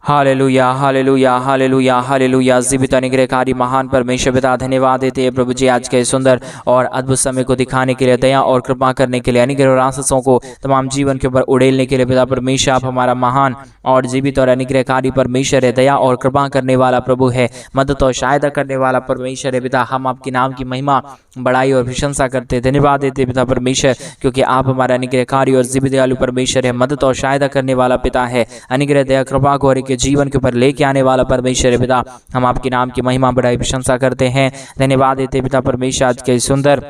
Hallelujah hallelujah hallelujah hallelujah. जीवित अनुग्रहकारी महान परमेश्वर पिता धन्यवाद देते हैं प्रभु जी आज के सुंदर और अद्भुत समय को दिखाने के लिए, दया और कृपा करने के लिए, अनुग्रह और आशीषों को तमाम जीवन के ऊपर उड़ेलने के लिए। पिता परमेश्वर आप हमारा महान और जीवित और अनुग्रहकारी परमेश्वर है, दया और कृपा करने वाला प्रभु है, मदद और सहायता करने वाला परमेश्वर है। पिता हम आपके नाम की महिमा बड़ाई और प्रशंसा करते धन्यवाद देते पिता परमेश्वर, क्योंकि आप हमारा अनुग्रहकारी और जीवित दयालु परमेश्वर है, मदद और सहायता करने वाला पिता है, अनुग्रह दया कृपा को के जीवन के ऊपर लेके आने वाला परमेश्वर है। पिता हम आपके नाम की महिमा बड़ाई प्रशंसा करते हैं, धन्यवाद देते पिता परमेश्वर आज के सुंदर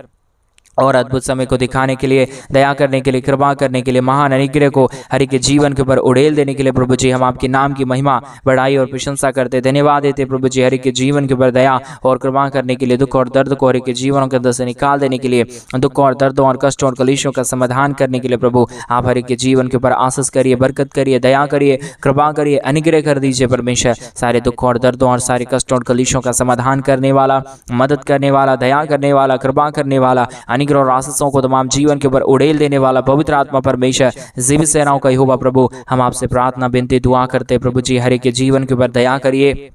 और अद्भुत समय को दिखाने के लिए, दया करने के लिए, कृपा करने के लिए, महान अनुग्रह को हर एक के जीवन के ऊपर उड़ेल देने के लिए प्रभु जी हम आपके नाम की महिमा बड़ाई और प्रशंसा करते धन्यवाद देते प्रभु जी हर एक के जीवन के ऊपर दया और कृपा करने के लिए, दुख और दर्द को हर एक के जीवनों के अंदर से निकाल देने के लिए, दुख और दर्दों और कष्टों और कलेशों का समाधान करने के लिए प्रभु आप हर एक के जीवन के ऊपर आशीष करिए, बरकत करिए, दया करिए, कृपा करिए, अनुग्रह कर दीजिए परमेश्वर। सारे दुख और दर्दों और सारे कष्टों और कलेशों का समाधान करने वाला, मदद करने वाला, दया करने वाला, कृपा करने वाला, और आशीषों को तमाम जीवन के ऊपर उड़ेल देने वाला पवित्र आत्मा परमेश्वर जीवित सेनाओं का यहोवा प्रभु हम आपसे प्रार्थना विनती दुआ करते प्रभु जी हर एक के जीवन के ऊपर दया करिए,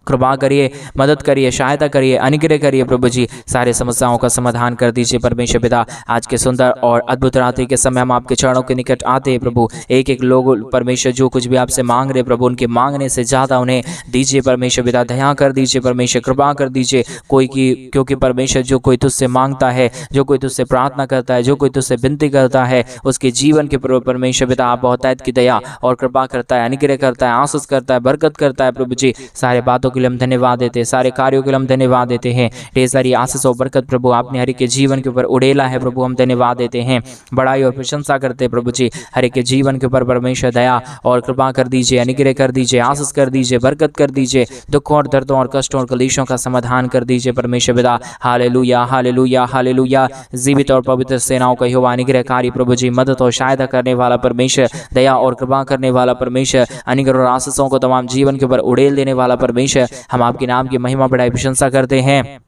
कृपा करिए, मदद करिए, सहायता करिए, अनुग्रह करिए प्रभु जी, सारे समस्याओं का समाधान कर दीजिए परमेश्वर पिता। आज के सुंदर और अद्भुत रात्रि के समय हम आपके चरणों के निकट आते हैं प्रभु। एक एक लोग परमेश्वर जो कुछ भी आपसे मांग रहे प्रभु, उनके मांगने से ज़्यादा उन्हें दीजिए परमेश्वर पिता, दया कर दीजिए परमेश्वर, कृपा कर दीजिए कोई की, क्योंकि परमेश्वर जो कोई तुझसे मांगता है, जो कोई तुझसे प्रार्थना करता है, जो कोई तुझसे विनती करता है, उसके जीवन के प्रभु परमेश्वर पिता आप बहुतायत की दया और कृपा करता है, अनुग्रह करता है, आशीष करता है, बरकत करता है प्रभु जी। सारे बातों के लिए हम धन्यवाद देते हैं, सारे कार्यों के लिए हम धन्यवाद देते हैं। ढेर सारी आशीष और बरकत प्रभु आपने हर एक के जीवन के ऊपर उड़ेला है प्रभु, हम धन्यवाद देते हैं, बड़ाई और प्रशंसा करते हैं प्रभु जी। हर एक के जीवन के ऊपर परमेश्वर दया और कृपा कर दीजिए, अनुग्रह कर दीजिए, आशीष कर दीजिए, बरकत कर दीजिए, दुख और दर्दों और कष्टों और कलेशों का समाधान कर दीजिए परमेश्वर पिता। Hallelujah hallelujah hallelujah. जीवित और पवित्र सेनाओं का यहोवा अनुग्रहकारी प्रभु जी, मदद और सहायता करने वाला परमेश्वर, दया और कृपा करने वाला परमेश्वर, अनुग्रह और आशीषों को तमाम जीवन के ऊपर उड़ेल देने वाला परमेश्वर हम आपके नाम की महिमा बढ़ाई प्रशंसा करते हैं,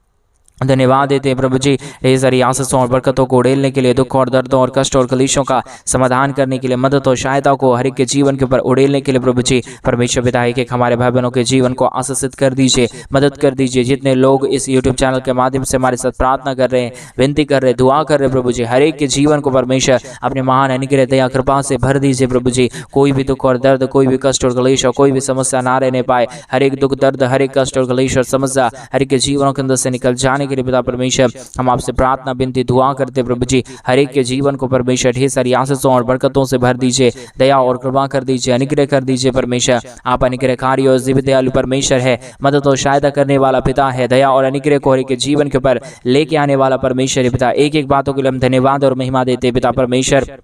धन्यवाद देते हैं प्रभु जी। ढेर सारी आशीषों और बरकतों को उड़ेलने के लिए, दुख और दर्दों और कष्ट और कलेशों का समाधान करने के लिए, मदद और सहायता को हर एक के जीवन के ऊपर उड़ेलने के लिए प्रभु जी परमेश्वर पिता एक एक हमारे भाई बहनों के जीवन को आशीषित कर दीजिए, मदद कर दीजिए। जितने लोग इस यूट्यूब चैनल के माध्यम से हमारे साथ प्रार्थना कर रहे हैं, विनती कर रहे हैं, दुआ कर रहे हैं प्रभु जी, हर एक के जीवन को परमेश्वर अपने महान अनुग्रह दया कृपा से भर दीजिए प्रभु जी। कोई भी दुख और दर्द, कोई भी कष्ट और कलेश और कोई भी समस्या ना रहने पाए, हर एक दुख दर्द, हर एक कष्ट और कलेश और समस्या हर एक के जीवनों के अंदर से निकल जाने के लिए पिता परमेश्वर हम आपसे प्रार्थना विनती दुआ करते प्रभु जी। हर एक के जीवन को परमेश्वर ढेर सारी आशीषों और बरकतों से भर दीजिए, दया और कृपा कर दीजिए, अनुग्रह कर दीजिए परमेश्वर। आप अनुग्रहकारी और जीवित दयालु परमेश्वर है, मदद और सहायता करने वाला पिता है, दया और अनुग्रह को हर एक के जीवन के ऊपर लेके आने वाला परमेश्वर है पिता। एक एक बातों के लिए हम धन्यवाद और महिमा देते पिता परमेश्वर,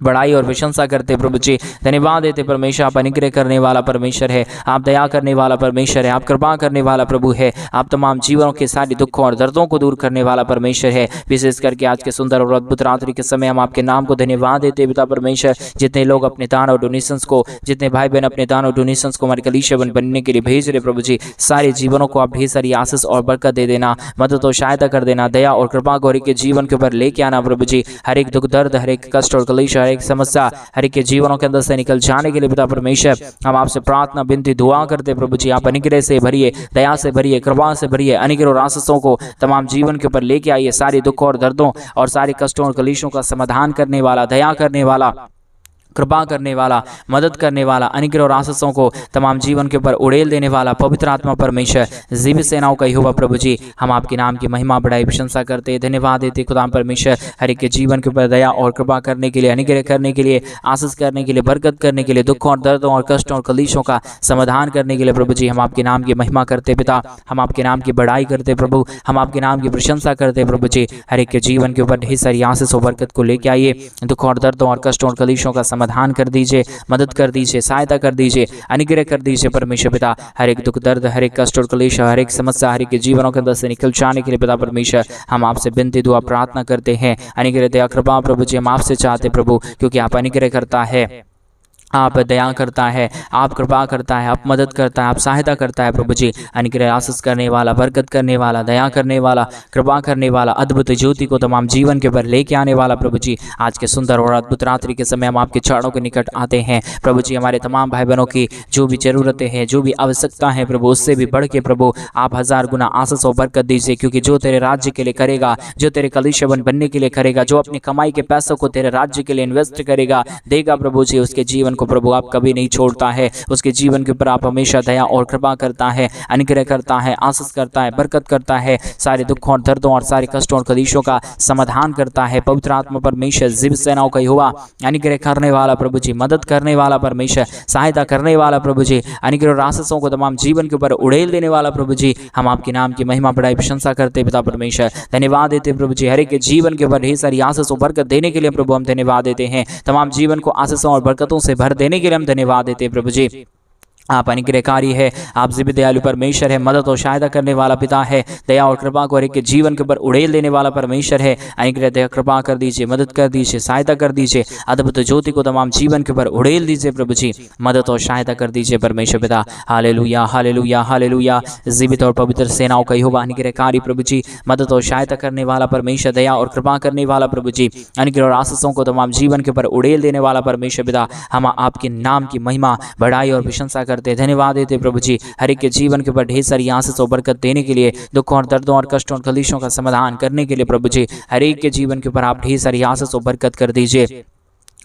बड़ाई और प्रशंसा करते प्रभु जी, धन्यवाद देते परमेश्वर। आप अनुग्रह करने वाला परमेश्वर है, आप दया करने वाला परमेश्वर है, आप कृपा करने वाला प्रभु है, आप तमाम जीवनों के सारे दुखों और दर्दों को दूर करने वाला परमेश्वर है। विशेष करके आज के सुंदर और अद्भुत रात्रि के समय हम आपके नाम को धन्यवाद देते पिता परमेश्वर। जितने लोग अपने दान और डोनेशंस को, जितने भाई बहन अपने दान और डोनेशंस को हमारे कलीसिया बनने के लिए भेज रहे प्रभु जी, सारे जीवनों को आप ढेर सारी आशीष और बरकत दे देना, मदद और सहायता कर देना, दया और कृपा को हर एक के जीवन के ऊपर लेके आना प्रभु जी। हर एक दुख दर्द, हर एक कष्ट और कलेश, हर एक समस्या हर एक के जीवनों के अंदर से निकल जाने के लिए पिता परमेश्वर हम आपसे प्रार्थना विनती दुआ करते प्रभु जी। आप अनुग्रह से भरिए, दया से भरिए, कृपा से भरिए, अनुग्रह और आशीषों को तमाम जीवन के ऊपर लेके आइए। सारे दुखों और दर्दों और सारे कष्टों और कलेशों का समाधान करने वाला, दया करने वाला, कृपा करने वाला, मदद करने वाला, अनुग्रह और आशीषों को तमाम जीवन के ऊपर उड़ेल देने वाला पवित्र आत्मा परमेश्वर जीवित सेनाओं का यहोवा प्रभु जी हम आपके नाम की महिमा बढ़ाई प्रशंसा करते धन्यवाद देते खुदा परमेश्वर। हर एक के जीवन के ऊपर दया और कृपा करने के लिए, अनुग्रह करने के लिए, आशीष करने के लिए, बरकत करने के लिए, दुखों और दर्दों और कष्टों और कलेशों का समाधान करने के लिए प्रभु जी हम आपके नाम की महिमा करते पिता, हम आपके नाम की बड़ाई करते प्रभु, हम आपके नाम की प्रशंसा करते प्रभु जी। हर एक के जीवन के ऊपर ढेर सारी आशीष और बरकत को लेके आइए, दुखों और दर्दों और कष्टों और कलेशों का समाधान कर दीजिए, मदद कर दीजिए, सहायता कर दीजिए, अनुग्रह कर दीजिए परमेश्वर पिता। हर एक दुख दर्द, हर एक कष्ट और क्लेश, हर एक समस्या हर एक के जीवनों के अंदर से निकल जाने के लिए पिता परमेश्वर हम आपसे विनती दुआ प्रार्थना करते हैं। अनुग्रह दया कृपा प्रभु जी हम आपसे चाहते प्रभु, क्योंकि आप अनुग्रह करता है, आप दया करता है, आप कृपा करता है, आप मदद करता है, आप सहायता करता है प्रभु जी। अनुग्रह आशीष करने वाला, बरकत करने वाला, दया करने वाला, कृपा करने वाला, अद्भुत ज्योति को तमाम जीवन के ऊपर लेके आने वाला प्रभु जी। आज के सुंदर और अद्भुत रात्रि के समय हम आपके चरणों के निकट आते हैं प्रभु जी। हमारे तमाम भाई बहनों की जो भी ज़रूरतें हैं, जो भी आवश्यकता है प्रभु, उससे भी बढ़ के प्रभु आप 1000 गुना आशीष और बरकत दीजिए, क्योंकि जो तेरे राज्य के लिए करेगा, जो तेरे कलीसिया बनने के लिए करेगा, जो अपनी कमाई के पैसों को तेरे राज्य के लिए इन्वेस्ट करेगा, देगा प्रभु जी, उसके जीवन को प्रभु आप कभी नहीं छोड़ता है। उसके जीवन के ऊपर आप हमेशा दया और कृपा करता है, अनुग्रह करता है, आशीष करता है, बरकत करता है, सारे दुखों और दर्दों और सारे कष्टों और कलेशों का समाधान करता है। पवित्र आत्मा परमेश्वर जीवित सेनाओं का यहोवा, अनुग्रह करने वाला प्रभु जी, मदद करने वाला परमेश्वर, सहायता करने वाला प्रभु जी, अनुग्रह और आशीषों को तमाम जीवन के ऊपर उड़ेल देने वाला प्रभु जी। हम आपके नाम की महिमा बढ़ाई प्रशंसा करते पिता परमेश्वर, धन्यवाद देते प्रभु जी। हर एक के जीवन के ऊपर ढेर सारी आशीष और बरकत देने के लिए प्रभु हम धन्यवाद देते हैं। तमाम जीवन को आशीषों और बरकतों से भर देने के लिए हम धन्यवाद देते प्रभु जी। आप अनुग्रहकारी है, आप जीवित दयालु परमेश्वर है, मदद और सहायता करने वाला पिता है, दया और कृपा को हर एक के जीवन के ऊपर उड़ेल देने वाला परमेश्वर है। अनुग्रह दया कृपा कर दीजिए, मदद कर दीजिए, सहायता कर दीजिए, अद्भुत ज्योति को तमाम जीवन के ऊपर उड़ेल दीजिए प्रभु जी, मदद और सहायता कर दीजिए परमेश्वर पिता। Hallelujah hallelujah hallelujah. जीवित और पवित्र सेनाओं का यहोवा, अनुग्रहकारी प्रभु जी, मदद और सहायता करने वाला परमेश्वर, दया और कृपा करने वाला प्रभु जी, अनुग्रह और आशीषों को तमाम जीवन के ऊपर उड़ेल देने वाला परमेश्वर पिता। हम आपके नाम की महिमा बढ़ाई और प्रशंसा करते, धन्यवाद देते प्रभु जी। हर एक के जीवन के ऊपर ढेर सारी आशीष और बरकत देने के लिए, दुखों और दर्दों और कष्टों और कलेशों का समाधान करने के लिए प्रभु जी, हर एक के जीवन के ऊपर आप ढेर सारी आशीष और बरकत कर दीजिए,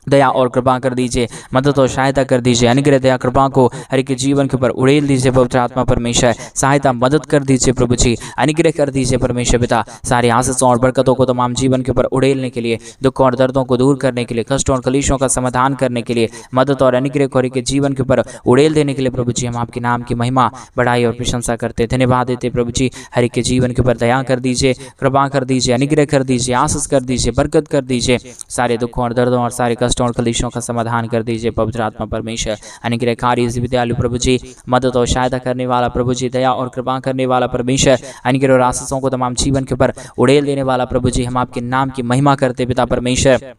दया और कृपा कर दीजिए, मदद और सहायता कर दीजिए। अनुग्रह दया कृपा को हर एक के जीवन के ऊपर उड़ेल दीजिए पवित्र आत्मा परमेश्वर, सहायता मदद कर दीजिए प्रभु जी, अनुग्रह कर दीजिए परमेश्वर पिता। सारी आशीषों और बरकतों को तमाम जीवन के ऊपर उड़ेलने के लिए, दुखों और दर्दों को दूर करने के लिए, कष्टों और कलेशों का समाधान करने के लिए, मदद और अनुग्रह को हर एक के जीवन के ऊपर उड़ेल देने के लिए प्रभु जी, हम आपके नाम की महिमा बढ़ाई और प्रशंसा करते, धन्यवाद देते प्रभु जी। हर एक के जीवन के ऊपर दया कर दीजिए, कृपा कर दीजिए, अनुग्रह कर दीजिए, आशीष कर दीजिए, बरकत कर दीजिए, सारे दुखों और दर्दों और सारे कष्टों और कलेशों का समाधान कर दीजिए पवित्र आत्मा परमेश्वर। अनुग्रहकारी विद्यालु प्रभु जी, मदद और सहायता करने वाला प्रभु जी, दया और कृपा करने वाला परमेश्वर, अनुग्रह और आशीषों को तमाम जीवन के ऊपर उड़ेल देने वाला प्रभु जी, हम आपके नाम की महिमा करते पिता परमेश्वर,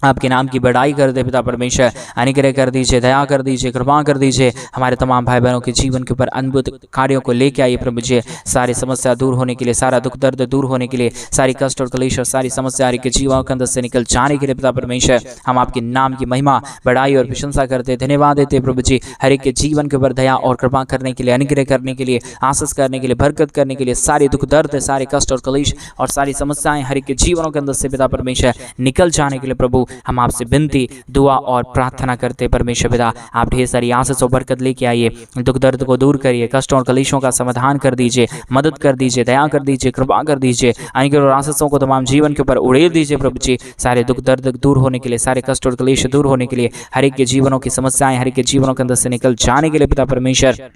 आपके नाम की बढ़ाई कर दे पिता परमेश्वर। अनुग्रह कर दीजिए, दया कर दीजिए, कृपा कर दीजिए, हमारे तमाम भाई बहनों के जीवन के ऊपर अद्भुत कार्यों को लेके आइए प्रभु जी। सारी समस्या दूर होने के लिए, सारा दुख दर्द दूर होने के लिए, सारी कष्ट और कलेश और सारी समस्या के जीवन के अंदर से निकल जाने के लिए पिता परमेश्वर, हम आपके नाम की महिमा बढ़ाई और प्रशंसा करते, धन्यवाद देते प्रभु जी। हर एक के जीवन के ऊपर दया और कृपा करने के लिए, अनुग्रह करने के लिए, आशीष करने के लिए, बरकत करने के लिए, सारे दुख दर्द, सारे कष्ट और कलेश और सारी समस्याएं हर एक के जीवनों के अंदर से पिता परमेश्वर निकल जाने के लिए प्रभु, हम आपसे विनती, दुआ और प्रार्थना करते परमेश्वर पिता। आप ढेर सारी आशीष और बरकत लेके आइए, दुख दर्द को दूर करिए, कष्टों और कलेशों का समाधान कर दीजिए, मदद कर दीजिए, दया कर दीजिए, कृपा कर दीजिए, अनुग्रह और आशीषों को तमाम जीवन के ऊपर उड़ेल दीजिए प्रभु जी। सारे दुख दर्द दूर होने के लिए, सारे कष्ट और कलेश दूर होने के लिए, हर एक के जीवनों की समस्याएं हर एक के जीवनों के अंदर से निकल जाने के लिए पिता परमेश्वर,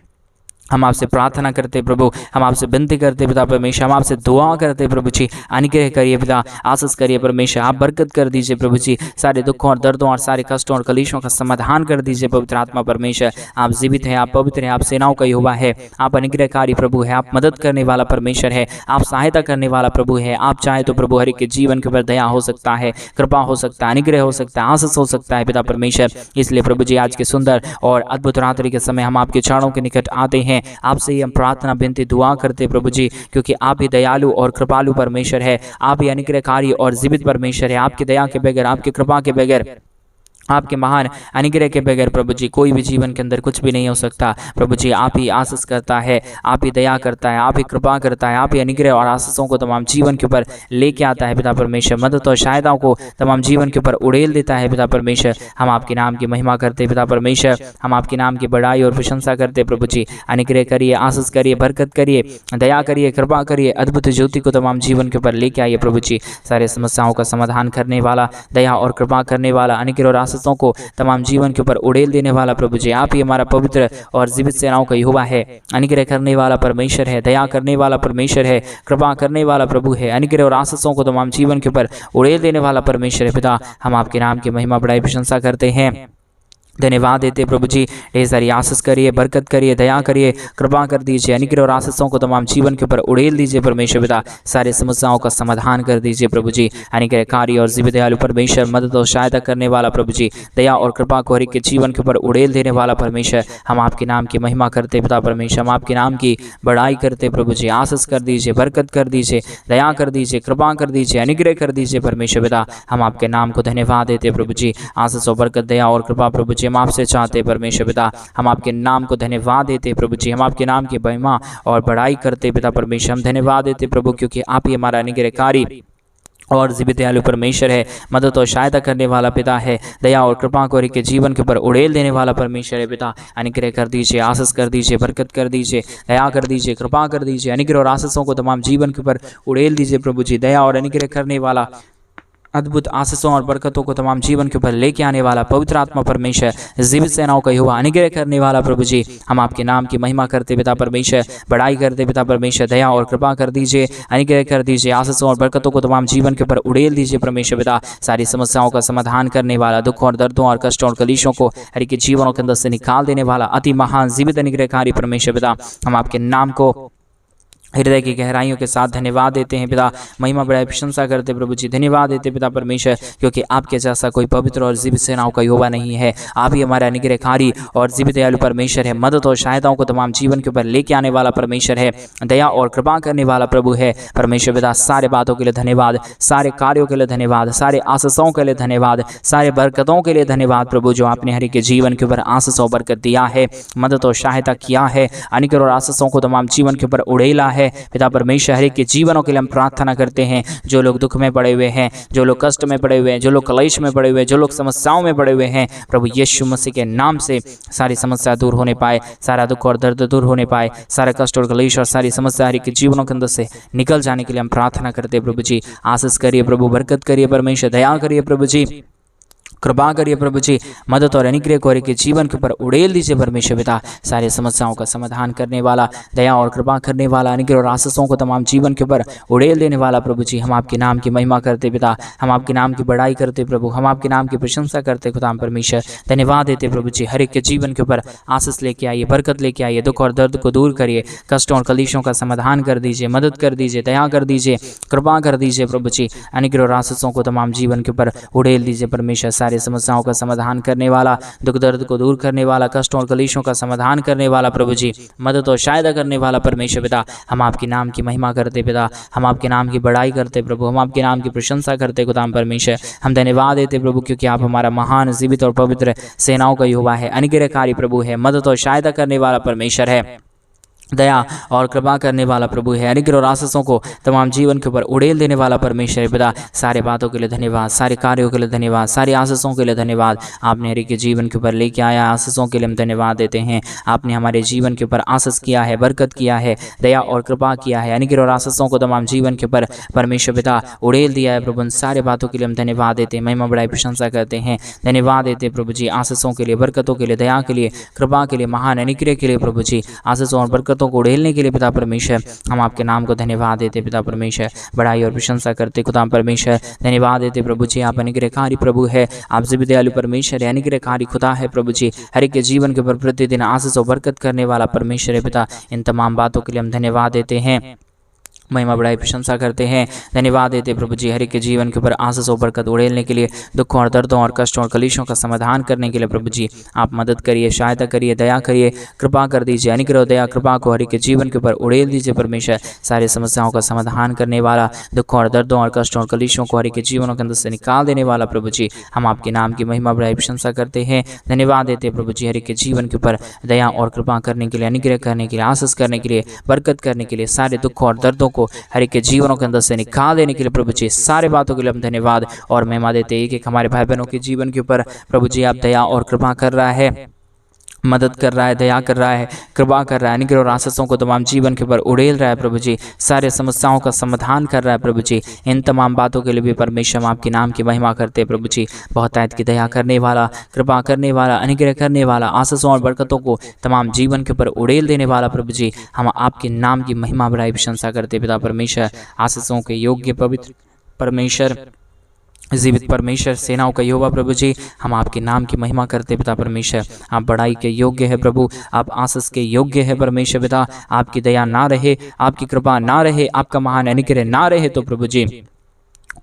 हम आपसे प्रार्थना करते प्रभु, हम आपसे विनती करते पिता परमेश्वर, हम आपसे दुआ करते प्रभु जी। अनुग्रह करिए पिता, आशीष करिए परमेश्वर, आप बरकत कर दीजिए प्रभु जी। सारे दुखों और दर्दों और सारे कष्टों और कलेशों का समाधान कर दीजिए पवित्र आत्मा परमेश्वर। आप जीवित हैं, आप पवित्र हैं, आप सेनाओं का यहोवा है, आप अनुग्रहकारी प्रभु है, आप मदद करने वाला परमेश्वर है, आप सहायता करने वाला प्रभु है। आप चाहे तो प्रभु हर एक के जीवन के ऊपर दया हो सकता है, कृपा हो सकता है, अनुग्रह हो सकता है, आशीष हो सकता है पिता परमेश्वर। इसलिए प्रभु जी आज के सुंदर और अद्भुत रात्रि के समय हम आपके चरणों के निकट आते हैं, आपसे ही हम प्रार्थना विनती दुआ करते प्रभु जी, क्योंकि आप ही दयालु और कृपालु परमेश्वर है, आप ही अनुग्रहकारी और जीवित परमेश्वर है। आपकी दया के बगैर, आपकी कृपा के बगैर, आपके महान अनुग्रह के बगैर प्रभु जी कोई भी जीवन के अंदर कुछ भी नहीं हो सकता प्रभु जी। आप ही आशीष करता है, आप ही दया करता है, आप ही कृपा करता है, आप ही अनुग्रह और आशीषों को तमाम जीवन के ऊपर लेके आता है पिता परमेश्वर, मदद और सहायताओं को तमाम जीवन के ऊपर उड़ेल देता है पिता परमेश्वर। हम आपके नाम की महिमा करते पिता परमेश्वर, हम आपके नाम की बढ़ाई और प्रशंसा करते प्रभु जी। अनुग्रह करिए, आशीष करिए, बरकत करिए, दया करिए, कृपा करिए, अद्भुत ज्योति को तमाम जीवन के ऊपर लेके आइए प्रभु जी। सारे समस्याओं का समाधान करने वाला, दया और कृपा करने वाला, अनुग्रह और आशीषों को तमाम जीवन के ऊपर उड़ेल देने वाला प्रभु जी। आप ही हमारा पवित्र और जीवित सेनाओं का यहोवा है, अनुग्रह करने वाला परमेश्वर है, दया करने वाला परमेश्वर है, कृपा करने वाला प्रभु है, अनुग्रह और आशीषों को तमाम जीवन के ऊपर उड़ेल देने वाला परमेश्वर है पिता। हम आपके नाम की महिमा बढ़ाई प्रशंसा करते हैं, धन्यवाद देते प्रभु जी, ढेर सारी आशीष करिए, बरकत करिए, दया करिए, कृपा कर दीजिए, अनुग्रह और आशीषों को तमाम जीवन के ऊपर उड़ेल दीजिए परमेश्वर पिता। सारे समस्याओं का समाधान कर दीजिए प्रभु जी। अनुग्रहकारी और जीवित दयालु परमेश्वर, मदद और सहायता करने वाला प्रभु जी, दया और कृपा को हर एक के जीवन के ऊपर उड़ेल देने वाला परमेश्वर, हम आपके नाम की महिमा करते पिता परमेश्वर, हम आपके नाम की बड़ाई करते प्रभु जी। आशीष कर दीजिए, बरकत कर दीजिए, दया कर दीजिए, कृपा कर दीजिए, अनुग्रह कर दीजिए परमेश्वर पिता। हम आपके नाम को धन्यवाद देते प्रभु जी। आशीष और बरकत, दया और कृपा प्रभु जी हम आपसे चाहते हैं परमेश्वर पिता। हम आपके नाम को धन्यवाद देते प्रभु जी, हम आपके नाम की महिमा और बड़ाई करते पिता परमेश्वर। हम धन्यवाद देते प्रभु, क्योंकि आप ही हमारा अनुग्रहकारी और जीवित दयालु परमेश्वर है, मदद और सहायता करने वाला पिता है, दया और कृपा को के जीवन के ऊपर उड़ेल देने वाला परमेश्वर है पिता। अनुग्रह कर दीजिए, आशीष कर दीजिए, बरकत कर दीजिए, दया कर दीजिए, कृपा कर दीजिए, अनुग्रह और आशीषों को तमाम जीवन के ऊपर उड़ेल दीजिए प्रभु जी। दया और अनुग्रह करने वाला, अद्भुत आशीषों और बरकतों को तमाम जीवन के ऊपर लेके आने वाला पवित्र आत्मा परमेश्वर, जीवित सेनाओं का यहोवा, अनुग्रह करने वाला प्रभु जी, हम आपके नाम की महिमा करते पिता परमेश्वर, बड़ाई करते पिता परमेश्वर। दया और कृपा कर दीजिए, अनुग्रह कर दीजिए, आशीषों और बरकतों को तमाम जीवन के ऊपर उड़ेल दीजिए परमेश्वर पिता। सारी समस्याओं का समाधान करने वाला, दुख और दर्दों और कष्टों और कलीशों को हर एक जीवनों के अंदर से निकाल देने वाला अति महान जीवित अनुग्रहकारी परमेश्वर पिता, हम आपके नाम को हृदय की गहराइयों के साथ धन्यवाद देते हैं पिता। महिमा बड़ाई प्रशंसा करते प्रभु जी, धन्यवाद देते पिता परमेश्वर, क्योंकि आपके जैसा कोई पवित्र और जीवित सेनाओं का यहोवा नहीं है। आप ही हमारा अनुग्रहकारी और जीवित दयालु परमेश्वर है, मदद और सहायताओं को तमाम जीवन के ऊपर लेके आने वाला परमेश्वर है, दया और कृपा करने वाला प्रभु है परमेश्वर पिता। सारे बातों के लिए धन्यवाद, सारे कार्यों के लिए धन्यवाद, सारे आशीषों के लिए धन्यवाद, सारे बरकतों के लिए धन्यवाद प्रभु, जो आपने हर एक के जीवन के ऊपर आशीष और बरकत दिया है, मदद और सहायता किया है, अनुग्रह और आशीषों को तमाम जीवन के ऊपर उड़ेला है पिता परमेश्वर। हर एक के जीवनों के लिए हम प्रार्थना करते हैं, जो लोग दुख में पड़े हुए हैं, जो लोग कष्ट में पड़े हुए हैं, जो लोग कलेश में पड़े हुए हैं, जो लोग समस्याओं में पड़े हुए हैं, प्रभु यीशु मसीह के नाम से सारी समस्या दूर होने पाए, सारा दुख और दर्द दूर होने पाए, सारा कष्ट और कलेश और सारी समस्या हर एक के जीवनों के अंदर से निकल जाने के लिए हम प्रार्थना करते हैं प्रभु जी। आशीष करिए प्रभु, बरकत करिए परमेश्वर, दया करिए प्रभु जी, कृपा करिए प्रभु जी, मदद और अनुग्रह को के जीवन के ऊपर उड़ेल दीजिए परमेश्वर पिता। सारे समस्याओं का समाधान करने वाला, दया और कृपा करने वाला, अनुग्रह और आशीषों को तमाम जीवन के ऊपर उड़ेल देने वाला प्रभु जी, हम आपके नाम की महिमा करते पिता, हम आपके नाम की बड़ाई करते प्रभु, हम आपके नाम की प्रशंसा करते खुदा परमेश्वर। धन्यवाद देते प्रभु जी, हर एक के जीवन के ऊपर आशीष लेके आइए, बरकत लेके आइए, दुख और दर्द को दूर करिए, कष्टों और कलीशों का समाधान कर दीजिए, मदद कर दीजिए, दया कर दीजिए, कृपा कर दीजिए प्रभु जी। अनुग्रह और आशीषों को तमाम जीवन के ऊपर उड़ेल दीजिए परमेश्वर। सारे समस्याओं का समाधान करने वाला, दुख दर्द को दूर करने वाला, कष्टों और कलेशों का समाधान करने वाला प्रभु जी, मदद और सहायता करने वाला परमेश्वर पिता, हम आपके नाम की महिमा करते पिता, हम आपके नाम की बड़ाई करते प्रभु, हम आपके नाम की प्रशंसा करते खुदाम परमेश्वर। हम धन्यवाद देते प्रभु, क्योंकि आप हमारा महान जीवित और पवित्र सेनाओं का यहोवा है, अनुग्रहकारी प्रभु है, मदद और सहायता करने वाला परमेश्वर है, दया और कृपा करने वाला प्रभु है, अनुग्रह और आशीषों को तमाम जीवन के ऊपर उड़ेल देने वाला परमेश्वर पिता। सारे बातों के लिए धन्यवाद, सारे कार्यों के लिए धन्यवाद, सारी आशीषों के लिए धन्यवाद। आपने हर एक के जीवन के ऊपर लेके आया, आशीषों के लिए हम धन्यवाद देते हैं। आपने हमारे जीवन के ऊपर आशीष किया है, बरकत किया है, दया और कृपा किया है, अनुग्रह और आशीषों को तमाम जीवन के ऊपर परमेश्वर पिता उड़ेल दिया है प्रभु। सारे बातों के लिए हम धन्यवाद देते हैं, महिमा बड़ाई प्रशंसा करते हैं, धन्यवाद देते हैं प्रभु जी, आशीषों के लिए, बरकतों के लिए, दया के लिए, कृपा के लिए, महान अनुग्रह के लिए प्रभु जी, आशीषों और बरकतों को उड़ेलने के लिए पिता परमेश्वर। हम आपके नाम को धन्यवाद देते पिता परमेश्वर, बड़ाई और प्रशंसा करते खुदा परमेश्वर। धन्यवाद देते प्रभु जी, आप अनुग्रहकारी प्रभु है, आप जीवित दयालु परमेश्वर है, अनुग्रहकारी खुदा है प्रभु जी। हर एक के जीवन के ऊपर प्रतिदिन आशीष और बरकत करने वाला परमेश्वर है पिता। इन तमाम बातों के लिए हम धन्यवाद देते हैं, महिमा बड़ाई प्रशंसा करते हैं, धन्यवाद देते प्रभु जी। हर एक के जीवन के ऊपर आशीष और बरकत उड़ेलने के लिए, दुखों और दर्दों और कष्टों और कलेशों का समाधान करने के लिए प्रभु जी आप मदद करिए, सहायता करिए, दया करिए, कृपा कर दीजिए, अनुग्रह दया कृपा को हर एक के जीवन के ऊपर उड़ेल दीजिए परमेश्वर। सारे समस्याओं का समाधान करने वाला, दुखों और दर्दों और कष्टों और कलेशों को हर एक के जीवनों के अंदर से निकाल देने वाला प्रभु जी, हम आपके नाम की महिमा बड़ाई प्रशंसा करते हैं, धन्यवाद देते प्रभु जी। हर एक के जीवन के ऊपर दया और कृपा करने के लिए, अनुग्रह करने के लिए, आशीष करने के लिए, बरकत करने के लिए, सारे दुखों और दर्दों को हर एक के जीवनों के अंदर से निकाल देने के लिए प्रभु जी, सारे बातों के लिए हम धन्यवाद और महिमा देते हैं कि हमारे भाई बहनों के जीवन के ऊपर प्रभु जी आप दया और कृपा कर रहा है, मदद कर रहा है, दया कर रहा है, कृपा कर रहा है, अनुग्रह और आशीषों को तमाम जीवन के ऊपर उड़ेल रहा है प्रभु जी, सारे समस्याओं का समाधान कर रहा है प्रभु जी। इन तमाम बातों के लिए भी परमेश्वर हम आपके नाम की महिमा करते हैं प्रभु जी। बहुत आयत की दया करने वाला, कृपा करने वाला, अनुग्रह करने वाला, आशीषों और बरकतों को तमाम जीवन के ऊपर उड़ेल देने वाला प्रभु जी, हम आपके नाम की महिमा बड़ाई प्रशंसा करते पिता परमेश्वर। आशीषों के योग्य पवित्र परमेश्वर, जीवित परमेश्वर, सेनाओं का यहोवा प्रभु जी, हम आपके नाम की महिमा करते पिता परमेश्वर। आप बड़ाई के योग्य है प्रभु, आप आशीष के योग्य है परमेश्वर पिता। आपकी दया ना रहे, आपकी कृपा ना रहे, आपका महान अनुग्रह ना रहे तो प्रभु जी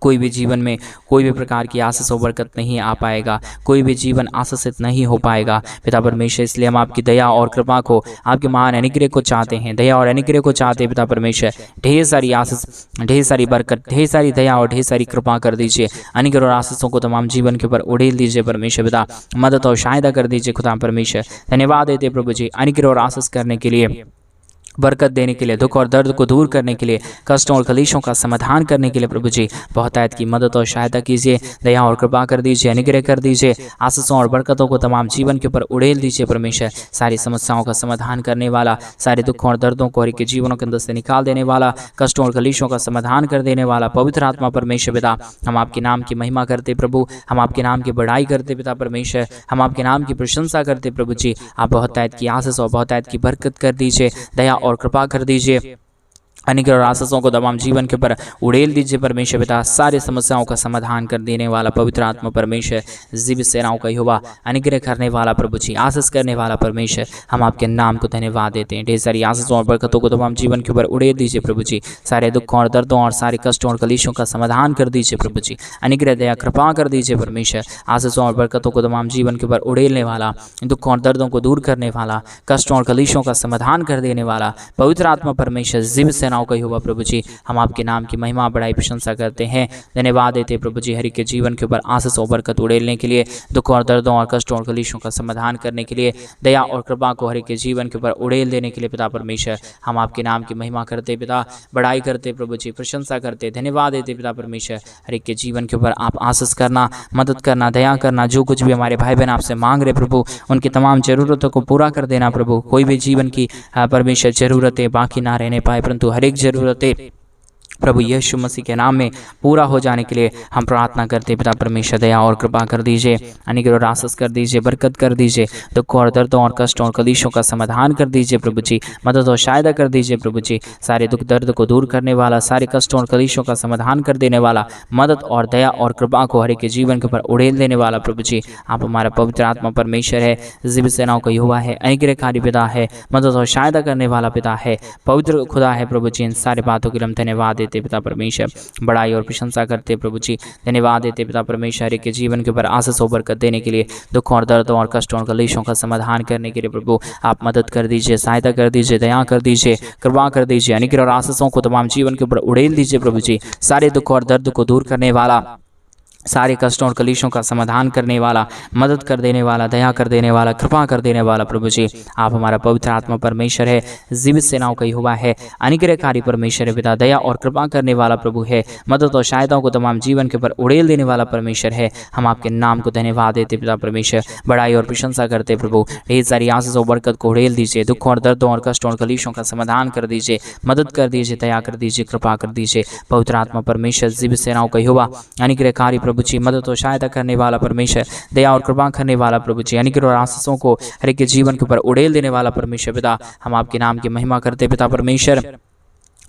कोई भी जीवन में कोई भी प्रकार की आशीष और बरकत नहीं आ पाएगा, कोई भी जीवन आशीषित नहीं हो पाएगा पिता परमेश्वर। इसलिए हम आपकी दया और कृपा को, आपके महान अनुग्रह को चाहते हैं, दया और अनुग्रह को चाहते हैं पिता परमेश्वर। ढेर सारी आशीष, ढेर सारी बरकत, ढेर सारी दया और ढेर सारी कृपा कर दीजिए। अनुग्रह और आशीषों को तमाम जीवन के ऊपर उड़ेल दीजिए परमेश्वर पिता। मदद और सहायता कर दीजिए खुदा परमेश्वर। धन्यवाद देते प्रभु जी अनुग्रह और आशीष करने के लिए, बरकत देने के लिए, दुख और दर्द को दूर करने के लिए, कष्टों और कलेशों का समाधान करने के लिए प्रभु जी बहुतायत की मदद और सहायता कीजिए। दया और कृपा कर दीजिए, अनुग्रह कर दीजिए। आशीषों और बरकतों को तमाम जीवन के ऊपर उड़ेल दीजिए परमेश्वर। सारी समस्याओं का समाधान करने वाला, सारे दुखों और दर्दों को हर के जीवनों के अंदर से निकाल देने वाला, कष्टों और कलेशों का समाधान कर देने वाला पवित्र आत्मा परमेश्वर पिता, हम आपके नाम की महिमा करते प्रभु, हम आपके नाम की बढ़ाई करते पिता परमेश्वर, हम आपके नाम की प्रशंसा करते प्रभु जी। आप बहुतायत की आशीष और बहुतायत की बरकत कर दीजिए, दया और कृपा कर दीजिए। अनुग्रह और आशीषों को तमाम जीवन के ऊपर उड़ेल दीजिए परमेश्वर पिता। सारी समस्याओं का समाधान कर देने वाला पवित्र आत्मा परमेश्वर, जीवित सेनाओं का यहोवा, अनुग्रह करने वाला प्रभु जी, आशीष करने वाला परमेश्वर, हम आपके नाम को धन्यवाद देते हैं। ढेर सारी आशीषों और बरकतों को तमाम जीवन के ऊपर उड़ेल दीजिए प्रभु जी। सारे दुखों और दर्दों और सारे कष्टों और कलेशों का समाधान कर दीजिए प्रभु जी। अनुग्रह दया कृपा कर दीजिए परमेश्वर। आशीषों और बरकतों को तमाम जीवन के ऊपर उड़ेलने वाला, दुखों और दर्दों को दूर करने वाला, कष्टों और कलेशों का समाधान कर देने वाला पवित्र आत्मा परमेश्वर, जीवित सेनाओं का यहोवा प्रभु जी, हम आपके नाम की महिमा बड़ाई प्रशंसा करते हैं। धन्यवाद देते प्रभु जी हरि के जीवन के ऊपर आशीष और बरकत उड़ेलने के लिए, दुखों और दर्दों और कष्टों और कलेशों का समाधान करने के लिए, दया और कृपा को हरि के जीवन के ऊपर उड़ेल देने के लिए पिता परमेश्वर, हम आपके नाम की महिमा करते पिता, बड़ाई करते प्रभु जी, प्रशंसा करते, धन्यवाद देते पिता परमेश्वर। हरि के जीवन के ऊपर आप आशीष करना, मदद करना, दया करना, जो कुछ भी हमारे भाई बहन आपसे मांग रहे प्रभु, उनकी तमाम जरूरतों को पूरा कर देना प्रभु। कोई भी जीवन की परमेश्वर जरूरतें बाकी ना रहने पाए, परंतु हर एक जरूरतें प्रभु यीशु मसीह के नाम में पूरा हो जाने के लिए हम प्रार्थना करते पिता परमेश्वर। दया और कृपा कर दीजिए, अनुग्रह और आशीष कर दीजिए, बरकत कर दीजिए, दुखों और दर्दों और कष्टों और कलेशों का समाधान कर दीजिए प्रभु जी। मदद और सहायता कर दीजिए प्रभु जी। सारे दुख दर्द को दूर करने वाला, सारे कष्टों और कलेशों का समाधान कर देने वाला, मदद और दया और कृपा को हर एक के जीवन के ऊपर उड़ेल देने वाला प्रभु जी, आप हमारा पवित्र आत्मा परमेश्वर है, जीवित सेनाओं का यहोवा है, अनुग्रहकारी पिता है, मदद और सहायता करने वाला पिता है, पवित्र खुदा है प्रभु जी। इन सारी बातों के लिए हम धन्यवाद देते पिता परमेश्वर, बड़ाई और प्रशंसा करते प्रभु जी। धन्यवाद देते पिता परमेश्वर के जीवन के ऊपर आशीष और बरकत देने के लिए, दुखों और दर्दों और कष्टों और कलेशों का समाधान करने के लिए प्रभु आप मदद कर दीजिए, सहायता कर दीजिए, दया कर दीजिए, कृपा कर दीजिए। अनुग्रह और आशीषों को तमाम जीवन के ऊपर उड़ेल दीजिए प्रभु जी। सारे दुख और दर्द को दूर करने वाला, सारे कष्टों और कलेशों का समाधान करने वाला, मदद कर देने वाला, दया कर देने वाला, कृपा कर देने वाला प्रभु जी, आप हमारा पवित्र आत्मा परमेश्वर है, जीवित सेनाओं का यहोवा है, अनुग्रहकारी परमेश्वर है पिता, दया और कृपा करने वाला प्रभु है, मदद और सहायताओं को तमाम जीवन के ऊपर उड़ेल देने वाला परमेश्वर है। हम आपके नाम को धन्यवाद देते पिता परमेश्वर, बड़ाई और प्रशंसा करते प्रभु। ढेर सारी आशीष और बरकत को उड़ेल दीजिए, दुखों और दर्दों और कष्टों और कलेशों का समाधान कर दीजिए, मदद कर दीजिए, दया कर दीजिए, कृपा कर दीजिए। पवित्र आत्मा परमेश्वर, जीवित सेनाओं का यहोवा, अनुग्रहकारी प्रभु जी, मदद और सहायता करने वाला परमेश्वर, दया और कृपा करने वाला प्रभु जी, अनुग्रह और आशीषों को हर एक के जीवन के ऊपर उड़ेल देने वाला परमेश्वर पिता, हम आपके नाम की महिमा करते पिता परमेश्वर,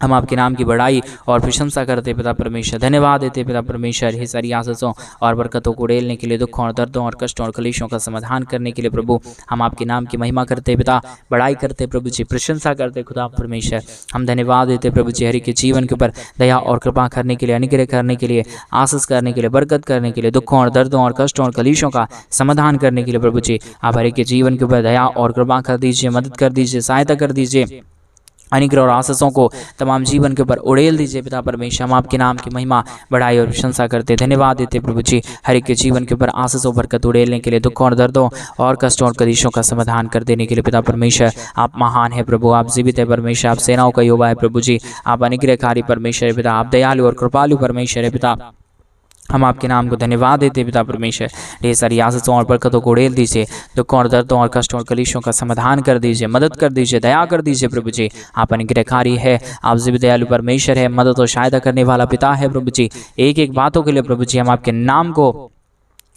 हम आपके नाम की बड़ाई और प्रशंसा करते पिता परमेश्वर। धन्यवाद देते पिता परमेश्वर, हे सारी आशीषों और बरकतों को उड़ेलने के लिए, दुखों और दर्दों और कष्टों और कलेशों का समाधान करने के लिए प्रभु हम आपके नाम की महिमा करते पिता, बड़ाई करते प्रभु जी, प्रशंसा करते खुदा परमेश्वर। हम धन्यवाद देते प्रभु जी हरि के जीवन के ऊपर दया और कृपा करने के लिए, अनुग्रह करने के लिए, आशीष करने के लिए, बरकत करने के लिए, दुखों और दर्दों और कष्टों और कलेशों का समाधान करने के लिए प्रभु जी आप हरि के जीवन के ऊपर दया और कृपा कर दीजिए, मदद कर दीजिए, सहायता कर दीजिए। अनुग्रह और आशीषों को तमाम जीवन के ऊपर उड़ेल दीजिए पिता परमेश्वर। हम आपके नाम की महिमा, बड़ाई और प्रशंसा करते, धन्यवाद देते प्रभु जी हर एक के जीवन के ऊपर आशीष और बरकत उड़ेलने के लिए, दुखों और दर्दों और कष्टों और कलेशों का समाधान कर देने के लिए पिता परमेश्वर। आप महान है प्रभु, आप जीवित है परमेश्वर, आप सेनाओं का यहोवा है प्रभु जी, आप अनुग्रहकारी परमेश्वर है पिता, आप दयालु और कृपालु परमेश्वर है पिता। हम आपके नाम को धन्यवाद देते पिता परमेश्वर। ढेर सारी आशीषों और बरकतों को उड़ेल दीजिए, दुखों और दर्दों और कष्टों और कलेशों का समाधान कर दीजिए, मदद कर दीजिए, दया कर दीजिए प्रभु जी। आप अनुग्रहकारी है, आप जीवित दयालु परमेश्वर है, मदद और सहायता करने वाला पिता है प्रभु जी। एक एक बातों के लिए प्रभु जी हम आपके नाम को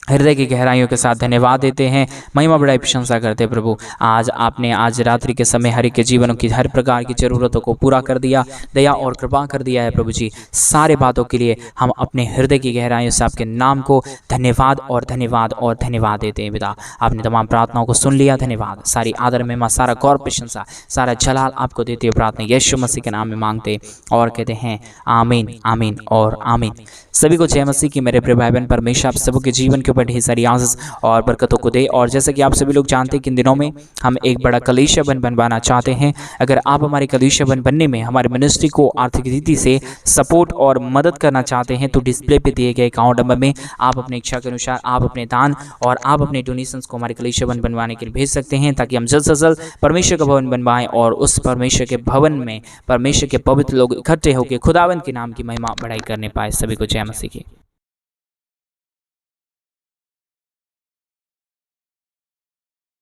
हृदय की गहराइयों के साथ धन्यवाद देते हैं, महिमा बड़ाई प्रशंसा करते हैं प्रभु। आज रात्रि के समय हर एक के जीवनों की हर प्रकार की ज़रूरतों को पूरा कर दिया, दया और कृपा कर दिया है प्रभु जी। सारे बातों के लिए हम अपने हृदय की गहराइयों से आपके नाम को धन्यवाद और धन्यवाद और धन्यवाद देते हैं पिता। आपने तमाम प्रार्थनाओं को सुन लिया, धन्यवाद। सारी आदर महिमा, सारा गौर प्रशंसा, सारा जलाल आपको देते हुए प्रार्थना यीशु मसीह के नाम में मांगते और कहते हैं आमीन, आमीन और आमीन। सभी को जय मसीह की। मेरे प्रिय भाई बहन, परमेश्वर आप सबके जीवन के ऊपर ढेर सारी आशीष और बरकतों को दे। और जैसे कि आप सभी लोग जानते हैं कि इन दिनों में हम एक बड़ा कलीसिया बनवाना चाहते हैं। अगर आप हमारे कलीसिया बनने में हमारे मिनिस्ट्री को आर्थिक रीति से सपोर्ट और मदद करना चाहते हैं तो डिस्प्ले पे दिए गए अकाउंट नंबर में आप अपनी इच्छा के अनुसार आप अपने दान और आप अपने डोनेशंस को हमारे कलीसिया बनवाने के लिए भेज सकते हैं, ताकि हम जल्द से जल्द परमेश्वर का भवन बनवाएं और उस परमेश्वर के भवन में परमेश्वर के पवित्र लोग इकट्ठे होकर खुदावंद के नाम की महिमा बढ़ाई करने पाए। सभी को जय मसीह की।